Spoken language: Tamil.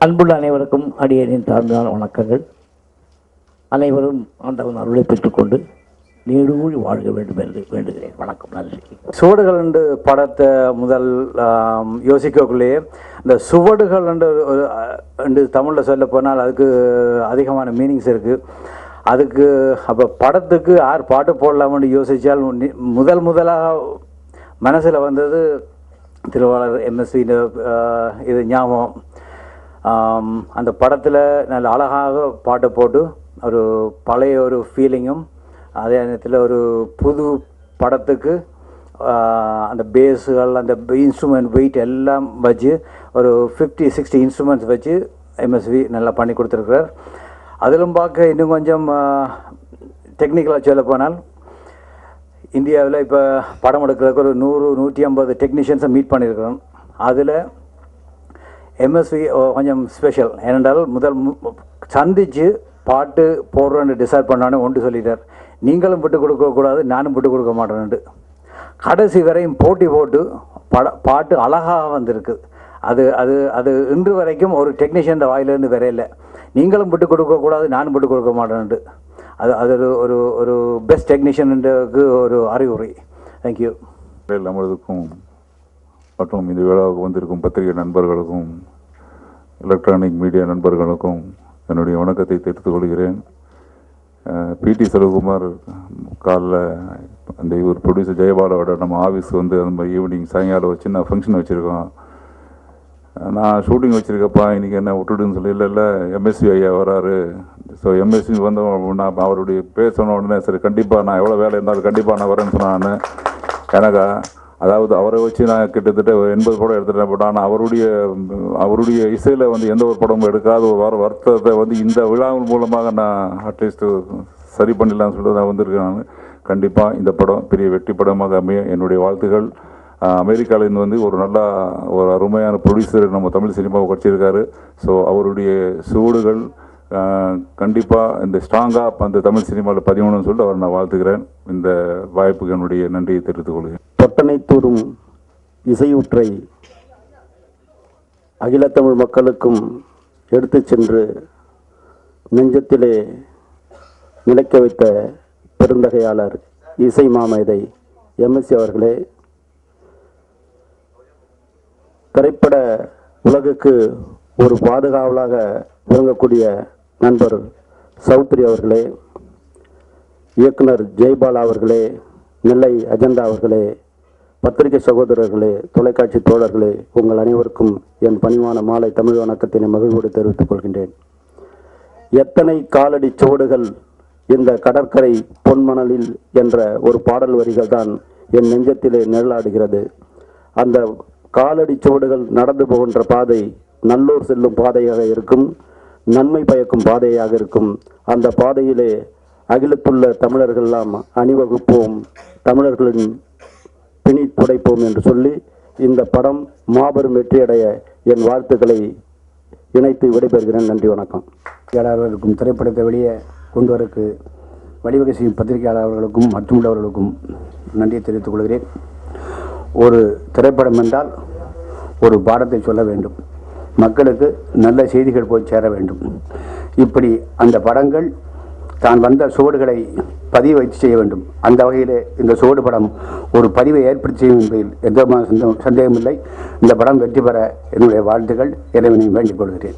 அன்புள்ள அனைவருக்கும் அடியேனின் தாழ்ந்தான வணக்கங்கள். அனைவரும் ஆண்டவன் அருளை பெற்றுக்கொண்டு நீடூழி வாழ்க வேண்டும் என்று வேண்டுகிறேன். வணக்கம், நன்றி. சுவடுகள் என்று படத்தை முதல் யோசிக்கக்குள்ளேயே இந்த சுவடுகள் என்று தமிழில் சொல்ல போனால் அதுக்கு அதிகமான மீனிங்ஸ் இருக்குது. அதுக்கு அப்போ படத்துக்கு யார் பாட்டு போடலாம்னு யோசித்தால் முதலாக மனசில் வந்தது திருவாளர் எம்எஸ்வி. இது ஞாபகம். அந்த படத்தில் நல்ல அழகாக பாட்டை போட்டு ஒரு பழைய ஒரு ஃபீலிங்கும், அதே நேரத்தில் ஒரு புது படத்துக்கு அந்த பேஸுகள், அந்த இன்ஸ்ட்ருமெண்ட் வெயிட் எல்லாம் வச்சு ஒரு 50-60 இன்ஸ்ட்ருமெண்ட்ஸ் வச்சு எம்எஸ்வி நல்லா பண்ணி கொடுத்துருக்கிறார். அதிலும் பார்க்க இன்னும் கொஞ்சம் டெக்னிக்கலாக சொல்ல போனால், இந்தியாவில் இப்போ படம் எடுக்கிறதுக்கு ஒரு 100-150 டெக்னீஷியன்ஸை மீட் பண்ணியிருக்கிறோம். அதில் எம்எஸ்வி கொஞ்சம் ஸ்பெஷல். ஏனென்றால் முதல் சந்தித்து பாட்டு போடுறோன்னு டிசைட் பண்ணானே ஒன்று சொல்லிட்டார், நீங்களும் விட்டு கொடுக்கக்கூடாது, நானும் விட்டு கொடுக்க மாட்டேன்ட்டு. கடைசி வரையும் போட்டி போட்டு பாட்டு அழகாக வந்திருக்கு. அது அது அது இன்று வரைக்கும் ஒரு டெக்னீஷியன் வாயிலேருந்து வரையில, நீங்களும் விட்டு கொடுக்கக்கூடாது, நானும் விட்டு கொடுக்க மாட்டேன்ட்டு. அது ஒரு ஒரு பெஸ்ட் டெக்னீஷியனுக்கு ஒரு அறிவுரை. தேங்க்யூ. நம்மளுக்கும் மற்றும் இந்த விழாவுக்கு வந்திருக்கும் பத்திரிகை நண்பர்களுக்கும் எலக்ட்ரானிக் மீடியா நண்பர்களுக்கும் என்னுடைய வணக்கத்தை தெரிவித்துக் கொள்கிறேன். பிடி செல்வகுமார் காலைல அந்த இவர் ப்ரொடியூசர் ஜெயபாலாவோட நம்ம ஆஃபீஸ்க்கு வந்து அந்த ஈவினிங் சாயங்காலம் ஒரு சின்ன ஃபங்க்ஷன் வச்சுருக்கோம். நான் ஷூட்டிங் வச்சுருக்கப்பா, இன்றைக்கி என்ன விட்டுடுன்னு சொல்லி, இல்லை எம்எஸ்வி ஐயா வராரு. ஸோ எம்எஸ்வி வந்து நான் அவருடைய பேர் சொன்ன உடனே சரி கண்டிப்பாக நான் எவ்வளோ வேலை இருந்தாலும் கண்டிப்பாக நான் வரேன்னு சொன்னான். எனக்கா அதாவது அவரை வச்சு நான் கிட்டத்தட்ட 80 படம் எடுத்துகிட்டேன். பட் ஆனால் அவருடைய இசையில் வந்து எந்த ஒரு படமும் எடுக்காத ஒரு வருத்தத்தை வந்து இந்த விழாவின் மூலமாக நான் அட்லீஸ்ட்டு சரி பண்ணிடலாம்னு சொல்லிட்டு நான் வந்திருக்கேன். நான் கண்டிப்பாக இந்த படம் பெரிய வெற்றி படமாக அமைய என்னுடைய வாழ்த்துக்கள். அமெரிக்காவிலேருந்து வந்து ஒரு அருமையான ப்ரொடியூசர் நம்ம தமிழ் சினிமாவை கிடச்சிருக்காரு. ஸோ அவருடைய சுவடுகள் கண்டிப்பாக இந்த ஸ்ட்ராங்காக அந்த தமிழ் சினிமாவில் பதியணும்னு சொல்லிட்டு அவர் நான் வாழ்த்துக்கிறேன். இந்த வாய்ப்புக்கு என்னுடைய நன்றியை தெரிவித்துக் கொள்கிறேன். தொட்டனை தூரும் இசையூற்றை அகில தமிழ் மக்களுக்கும் எடுத்து சென்று நெஞ்சத்திலே நிலைக்க வைத்த பெருந்தகையாளர் இசை மாமேதை எம்எஸ்வி அவர்களே, திரைப்பட உலகுக்கு ஒரு பாதுகாவலாக விளங்கக்கூடிய நண்பர் சௌத்ரி அவர்களே, இயக்குனர் ஜெயபாலா அவர்களே, நெல்லை அஜந்தா அவர்களே, பத்திரிகை சகோதரர்களே, தொலைக்காட்சி தோழர்களே, உங்கள் அனைவருக்கும் என் பணிவான மாலை தமிழ் வணக்கத்தினை மகிழ்வோடு தெரிவித்துக் கொள்கின்றேன். எத்தனை காலடி சுவடுகள் இந்த கடற்கரை பொன்மணலில் என்ற ஒரு பாடல் வரிகள் தான் என் நெஞ்சத்திலே நிழலாடுகிறது. அந்த காலடி சுவடுகள் நடந்து போகின்ற பாதை நல்லூர் செல்லும் பாதையாக இருக்கும், நன்மை பயக்கும் பாதையாக இருக்கும். அந்த பாதையிலே அகிலத்துள்ள தமிழர்கள் எல்லாம் அணிவகுப்போம், தமிழர்களின் பிணி துடைப்போம் என்று சொல்லி இந்த படம் மாபெரும் வெற்றியடைய என் வாழ்த்துக்களை இணைத்து விடைபெறுகிறேன். நன்றி, வணக்கம். பத்திரிகையாளர்களுக்கும் திரைப்படத்தை வெளியே கொண்டு வரக்கு வழிவகை செய்யும் பத்திரிகையாளர்களுக்கும் மற்றுமுள்ளவர்களுக்கும் நன்றியை தெரிவித்துக் கொள்கிறேன். ஒரு திரைப்படம் என்றால் ஒரு பாடத்தை சொல்ல வேண்டும், மக்களுக்கு நல்ல செய்திகள் போய் சேர வேண்டும். இப்படி அந்த படங்கள் தான் வந்த சுவடுகளை பதிவு வைத்து செய்ய வேண்டும். அந்த வகையில் இந்த சுவடு படம் ஒரு பதிவை ஏற்படுத்தி செய்யும் என்பதில் எந்த சந்தேகமில்லை. இந்த படம் வெற்றி பெற என்னுடைய வாழ்த்துக்கள், இறைவனை வேண்டிக் கொள்கிறேன்.